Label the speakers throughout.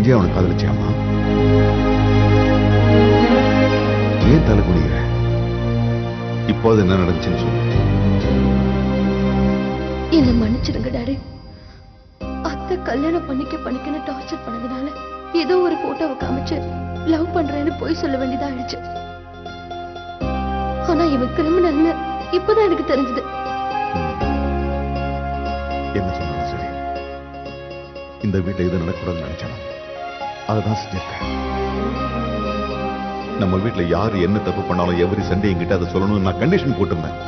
Speaker 1: செஞ்சே அவனை காதலிச்சியாமா? ஏன் தலை குடிக்கிற? இப்போது என்ன நடந்துச்சுன்னு சொல்லு.
Speaker 2: என்ன மன்னிச்சிருங்க டாடி. அத்தை கல்யாணம் பண்ணிக்கன்னு டார்ச்சர் பண்ணதுனால ஏதோ ஒரு போட்டோவை காமிச்சு லவ் பண்றேன்னு போய் சொல்ல வேண்டியதா ஆயிடுச்சு. ஆனா இவன் கிரிமினல்னு இப்பதான் எனக்கு தெரிஞ்சது.
Speaker 1: என்ன சொன்னாலும் சரி, இந்த வீட்டை இது நடக்கூடாதுன்னு நினைச்சாலும் அதுதான் செஞ்சிருக்கேன். நம்ம வீட்டுல யாரு என்ன தப்பு பண்ணாலும் எவரி சண்டே என்கிட்ட அதை சொல்லணும்னு நான் கண்டிஷன் போட்டிருந்தேன்.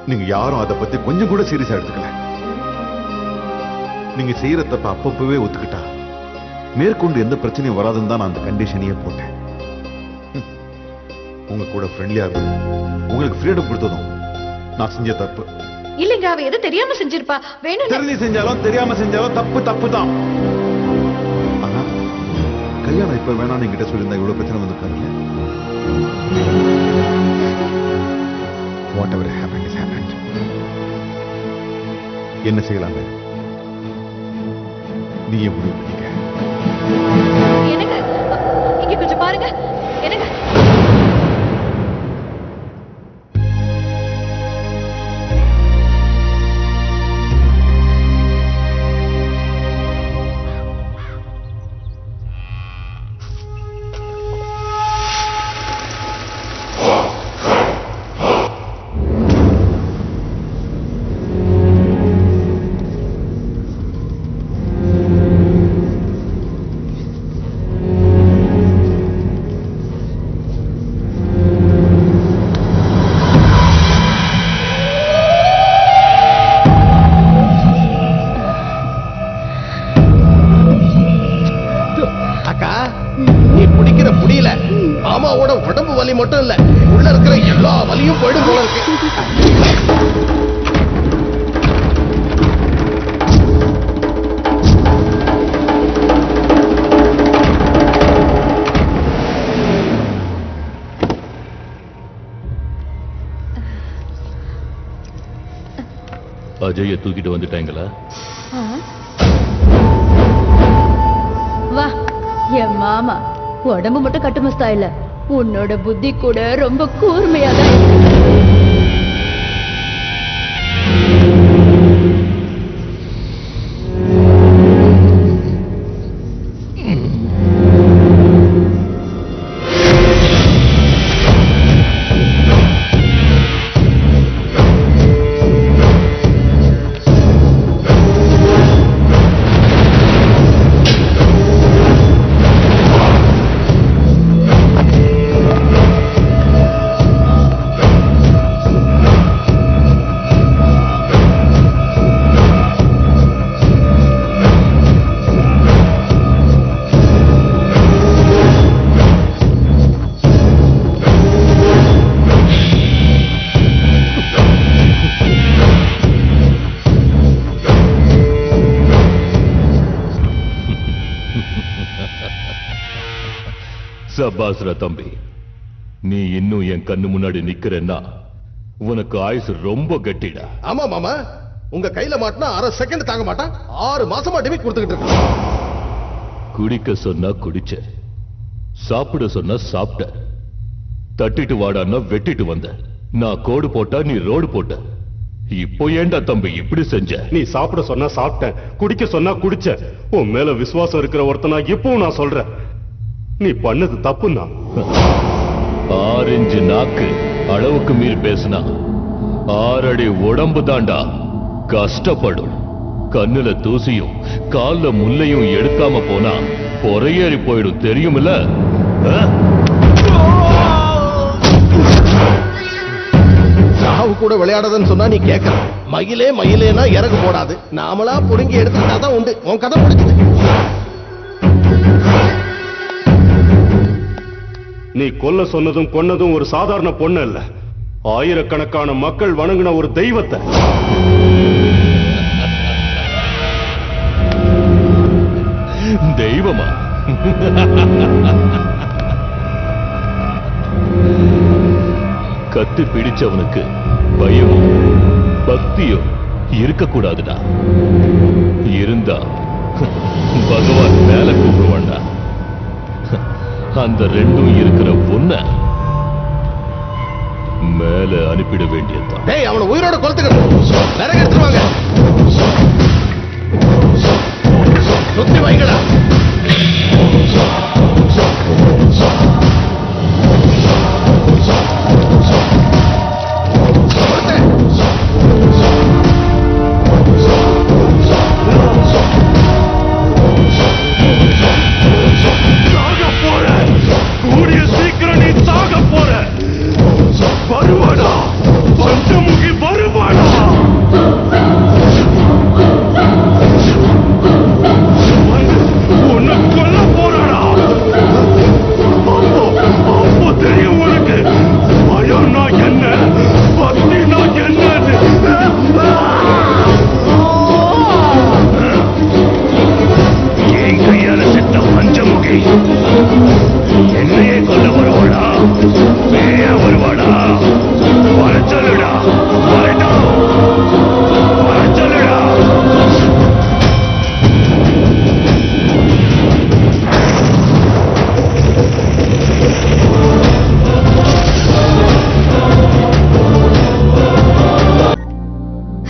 Speaker 1: நீங்க யாரும் அதை பத்தி கொஞ்சம் கூட சீரியஸா எடுத்துக்கல. நீங்க செய்யற தப்ப அப்பப்பவே ஒத்துக்கிட்டா மேற்கொண்டு எந்த பிரச்சனையும் வராதுன்னு தான் நான் அந்த கண்டிஷனையே போட்டேன். உங்க கூட ஃப்ரெண்ட்லியா இருக்கும், உங்களுக்கு ஃப்ரீடம் கொடுத்ததும் நான் செஞ்ச தப்பு
Speaker 2: இல்லைங்க. அவ எது தெரியாம செஞ்சிருப்பா. வேணும்
Speaker 1: தெரிஞ்சு செஞ்சாலும் தெரியாம செஞ்சாலும் தப்பு தான். ஆனா கல்யாணம் இப்ப வேணாம்னு என்கிட்ட சொல்லியிருந்தா இவ்வளவு பிரச்சனை வந்திருக்காங்க. Whatever happened is happened. என்ன செய்யலாங்க? நீயே முடிவு பண்ணிக்க.
Speaker 2: எனக்கு இங்க கொஞ்சம் பாருங்க. எனக்கு
Speaker 3: மட்டும் இல்ல, உள்ள இருக்கிற எல்லா வலியும் போயிடும் போல இருக்கு.
Speaker 4: அஜய தூக்கிட்டு வந்துட்டாங்களா?
Speaker 2: வா, என் மாமா உடம்பு மட்டும் கட்டுமஸ்தா இல்ல, உன்னோட புத்தி கூட ரொம்ப கூர்மையாதான் இருக்கு.
Speaker 4: சபாஸ்ரா தம்பி, நீ இன்னும் என் கண்ணு முன்னாடி நிக்கிறேன்னா உனக்கு ஆயுசு ரொம்ப கட்டிடா.
Speaker 3: ஆமா மாமா, உங்க கையில மாட்டினா அரை செகண்ட் தாங்க மாட்டான். 6 மாசமா டிவி கொடுத்துக்கிட்டு இருக்க.
Speaker 4: குடிக்க சொன்னா குடிச்ச, சாப்பிட சொன்னா சாப்பிட்ட, தட்டிட்டு வாடான்னா வெட்டிட்டு வந்த. நான் கோடு போட்டா நீ ரோடு போட்ட. இப்போ ஏண்டா தம்பி இப்படி செஞ்ச?
Speaker 5: நீ சாப்பிட சொன்னா சாப்பிட்டேன், குடிக்க சொன்னா குடிச்ச. உன் மேல விசுவாசம் இருக்கிற ஒருத்தனா இப்பவும் நான் சொல்றேன், நீ பண்ணது தப்புன்னா.
Speaker 4: 6 இன்ச்சு நாக்கு அளவுக்கு மீறி பேசினா 6 அடி உடம்பு தாண்டா கஷ்டப்படும். கண்ணுல தூசியும் கால்ல முள்ளையும் எடுக்காம போனா பொறையேறி போயிடும், தெரியுமில்ல?
Speaker 3: சாவு கூட விளையாடுறதுன்னு சொன்னா நீ கேட்கற. மயிலே மயிலேனா இறகு போடாது, நாமளா புடுங்கி எடுத்துக்கிட்டாதான் உண்டு. உன் கதை முடிச்சுது.
Speaker 5: நீ கொல்ல சொன்னதும் கொன்னதும் ஒரு சாதாரண பொண்ணு இல்ல, ஆயிரக்கணக்கான மக்கள் வணங்கின ஒரு தெய்வத்தை.
Speaker 4: தெய்வமா? கத்து பிடிச்சவனுக்கு பயமும் பக்தியும் இருக்கக்கூடாதுடா. இருந்தா பகவான் மேல கூப்பிடுவாண்டா. அந்த ரெண்டும் இருக்கிற பொண்ண மேல அனுப்பிட வேண்டியதுதான்.
Speaker 3: டேய், அவனை உயிரோட கொளுத்துக்கணும். விறகு எடுத்துருவாங்க. சுத்தி வைக்கடா.
Speaker 6: என்னையே கொல்ல வருவாடா, பேயா வருவாடா, வர சொல்லுடா, வரட்டும், வர சொல்லுடா.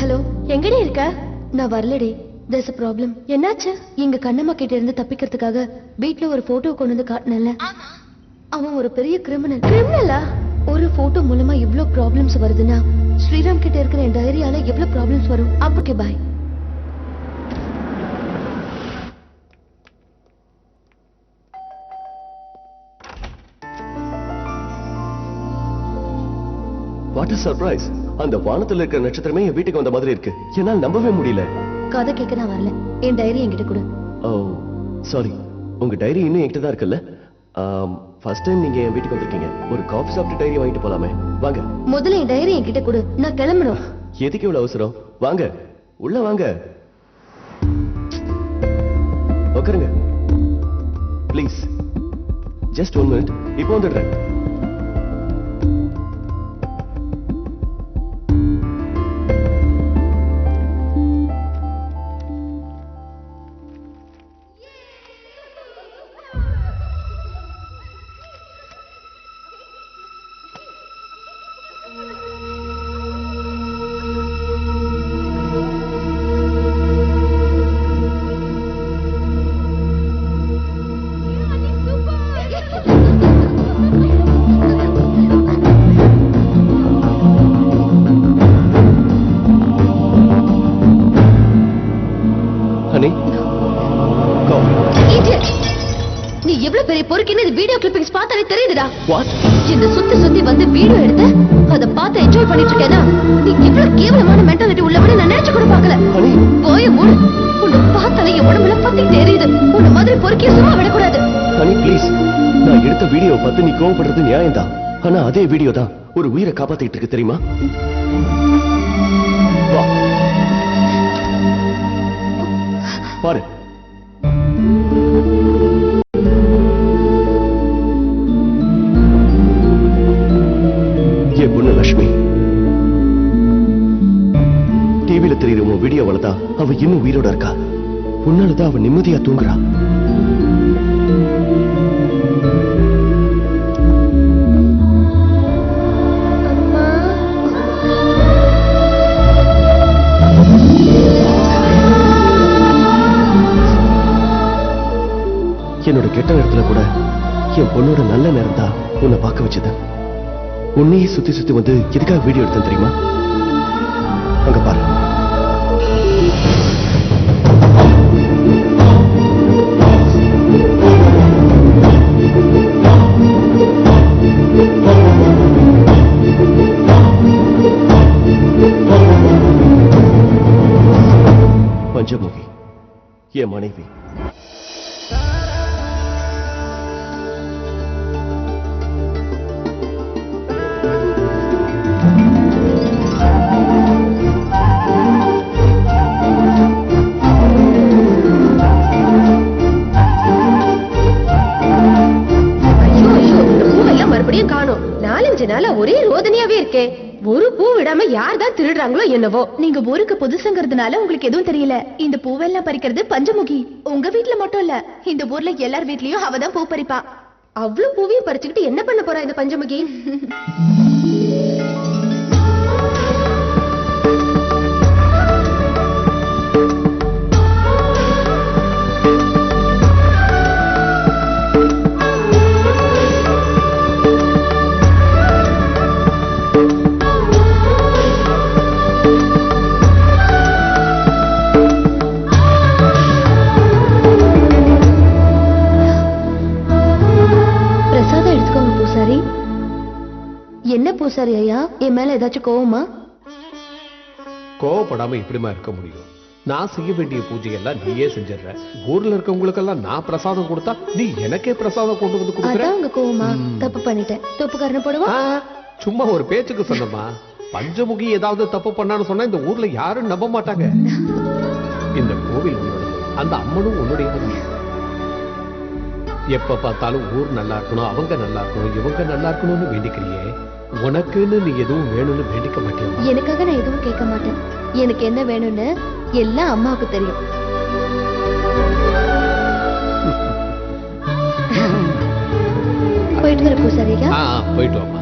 Speaker 2: ஹலோ, எங்கடி இருக்க? நான் வரலடி. there's a problem. என்னாச்சு? எங்க கண்ணம்மா கிட்ட இருந்து தப்பிக்கிறதுக்காக வீட்ல ஒரு போட்டோ கொண்டு வந்து காட்டினல. அவன் ஒரு பெரிய கிரிமினலா? ஒரு போட்டோ மூலமா இவ்ளோ ப்ராப்ளம்ஸ் வருதுன்னா ஸ்ரீராம் கிட்ட இருக்கிற என் டைரியால எவ்வளவு ப்ராப்ளம்ஸ் வரும். அப்போக்கே பாய்.
Speaker 3: What a surprise. அந்த வானத்துல இருக்கிற நட்சத்திரமே என் வீட்டுக்கு வந்த மாதிரி இருக்கு. என்னால நம்பவே முடியல.
Speaker 2: கதை கேட்க நான் வரல. என் டைரி என்கிட்ட கொடு.
Speaker 3: ஓ சாரி, உங்க டைரி இன்னும் என்கிட்ட தான் இருக்குல்ல? ஃபர்ஸ்ட் டைம் நீங்க என் வீட்டுக்கு வந்திருக்கீங்க. ஒரு காஃபி சாப்பிட்டு டைரி வாங்கிட்டு போலாமே. வாங்க.
Speaker 2: முதல்ல என் டைரி என்கிட்ட கொடு. நான் கிளம்பணும்.
Speaker 3: எதுக்கு இவ்வளவு அவசரம்? வாங்க, உள்ள வாங்க. உட்காருங்க ப்ளீஸ். Just 1 minute. இப்போ வந்துடுறேன்.
Speaker 2: நீ எவ்வளவு பெரிய பொறுக்கின்னு இந்த வீடியோ கிளிப்பிங்ஸ் பார்த்தாலே தெரியுதுடா.
Speaker 3: What?
Speaker 2: இந்த சுத்தி வந்து வீடியோ எடுத்து அதை பார்த்து என்ஜாய் பண்ணிட்டு இருக்கேனா? நீ இவ்வளவு கேவலமான மென்டாலிட்டி உள்ளவனே நான் நினைச்சு கூட பார்க்கல. போய் மூடு. உன்னை பார்த்தாலே என் உடம்புல பத்திக்கிட்டே எரியுது. உன்னை மாதிரி பொறுக்கிய சும்மா விடக்கூடாது.
Speaker 3: ஹனி ப்ளீஸ், நான் எடுத்த வீடியோ பார்த்து நீ கோவப்படுறது நியாயம் தான். ஆனா அதே வீடியோ தான் ஒரு உயிரை காப்பாத்திட்டு இருக்கு தெரியுமா? வா பாரு. என் பொண்ணு லட்சுமி டிவியில தெரியுற உன் வீடியோவால தான் அவ இன்னும் உயிரோட இருக்கா. உன்னாலதான் அவ நிம்மதியா தூங்குறா. என்னோட கெட்ட நேரத்துல கூட என் பொண்ணோட நல்ல நேரம் தான் உன்னை பார்க்க வச்சது. உன்னையே சுத்தி சுத்தி வந்து எதுக்காக வீடியோ எடுத்தேன் தெரியுமா? அங்க பாரு. பஞ்சமுகி என் மனைவி.
Speaker 2: ஒரே ரோதனையாவே இருக்கே. ஒரு பூ விடாம யார் தான் திருடுறாங்களோ என்னவோ.
Speaker 7: நீங்க ஊருக்கு புதுசுங்கிறதுனால உங்களுக்கு எதுவும் தெரியல. இந்த பூவெல்லாம் பறிக்கிறது பஞ்சமுகி. உங்க வீட்ல மட்டும் இல்ல, இந்த ஊர்ல எல்லார் வீட்லயும் அவதான் பூ பறிப்பா.
Speaker 2: அவ்வளவு பூவையும் பறிச்சுக்கிட்டு என்ன பண்ண போறா இந்த பஞ்சமுகி? என்ன பூசாரி ஐயா, என் மேல ஏதாச்சும் கோவமா?
Speaker 8: கோவப்படாம இப்படிமா இருக்க முடியும்? நான் செய்ய வேண்டிய பூஜையெல்லாம் நீயே செஞ்சிடற. ஊர்ல இருக்கவங்களுக்கெல்லாம் நான் பிரசாதம் கொடுத்தா நீ எனக்கே பிரசாதம் கொண்டு வந்து கொடுக்குற.
Speaker 2: அதான் உங்க கோவமா? தப்பு பண்ணிட்டேன். தப்புக்காரன போடுவா?
Speaker 8: சும்மா ஒரு பேச்சுக்கு சொன்னமா. பஞ்சமுகி ஏதாவது தப்பு பண்ணான்னு சொன்னா இந்த ஊர்ல யாரும் நம்ப மாட்டாங்க. இந்த கோவில் உன்னோட, அந்த அம்மனும் உன்னுடையது. எப்ப பார்த்தாலும் ஊர் நல்லா இருக்கணும், அவங்க நல்லா இருக்கணும், இவங்க நல்லா இருக்கணும்னு வேண்டிக்கிறியே. உனக்குன்னு நீ எதுவும் வேணும்னு வேண்டிக்க மாட்டேன்.
Speaker 2: எனக்காக நான் எதுவும் கேட்க மாட்டேன். எனக்கு என்ன வேணும்னு எல்லாம் அம்மாவுக்கு தெரியும். போயிட்டு வர பூசாரியா?
Speaker 8: போயிட்டு வாமா.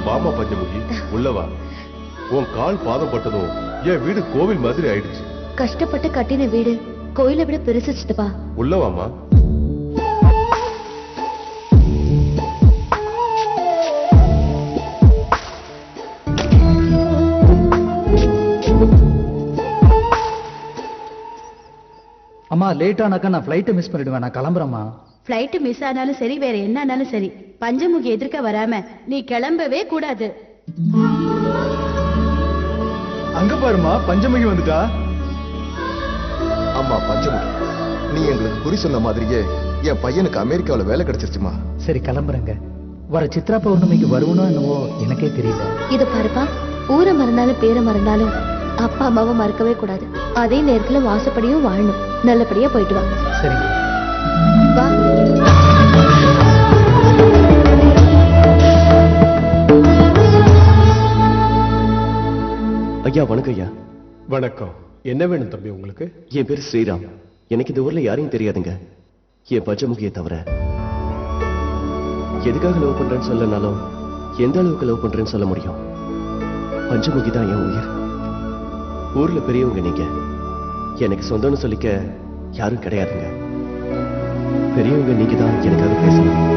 Speaker 5: வாமா பஞ்சமுகி, உள்ளவா. உன் கால் பாதப்பட்டதும் என் வீடு கோவில் மாதிரி ஆயிடுச்சு.
Speaker 2: கஷ்டப்பட்டு கட்டின வீடு கோயிலை விட பெருசு சித்தப்பா.
Speaker 5: உள்ளவாமா.
Speaker 9: அம்மா லேட் ஆனாக்கா நான் ஃப்ளைட்டை மிஸ் பண்ணிடுவேன். நான் கிளம்புறேம்மா.
Speaker 7: ஃப்ளைட் மிஸ் ஆனாலும் சரி, வேற என்ன ஆனாலும் சரி, பஞ்சமுகி எதிர்க்க வராம நீ கிளம்பவே கூடாது.
Speaker 9: அங்க பாருமா, பஞ்சமுகி வந்துட்டா.
Speaker 10: அம்மா பஞ்சமுகி, நீ எங்களுக்கு குறி சொன்ன மாதிரியே என் பையனுக்கு அமெரிக்காவில வேலை கிடைச்சிருச்சுமா.
Speaker 9: சரி கிளம்புறேங்க. வர சித்ரா பௌர்ணமிக்கு வருவனோ என்னவோ எனக்கே தெரியல.
Speaker 2: இத பாருப்பா, ஊரை மறந்தாலும் பேரை மறந்தாலும் அப்பா அம்மாவை மறக்கவே கூடாது. அதே நேரத்துல வாசப்படியும் வாழணும். நல்லபடியா போயிட்டு வா.
Speaker 9: சரிங்க.
Speaker 2: வா.
Speaker 3: ஐயா வணக்கம் ஐயா.
Speaker 8: வணக்கம். என்ன வேணும் தம்பி உங்களுக்கு?
Speaker 3: என் பேர் ஸ்ரீராம். எனக்கு இந்த ஊர்ல யாரையும் தெரியாதுங்க, என் பஞ்சமுகியை தவிர. எதுக்காக லவ் பண்றேன்னு சொல்லனாலும் எந்த அளவுக்கு லவ் பண்றேன்னு சொல்ல முடியும். பஞ்சமுகி தான் என் உயிர். ஊர்ல பெரியவங்க நீங்க, எனக்கு சொந்தம்னு சொல்லிக்க யாரும் கிடையாதுங்க. பெரியவங்க நீங்க தான் எனக்காக பேசணும்.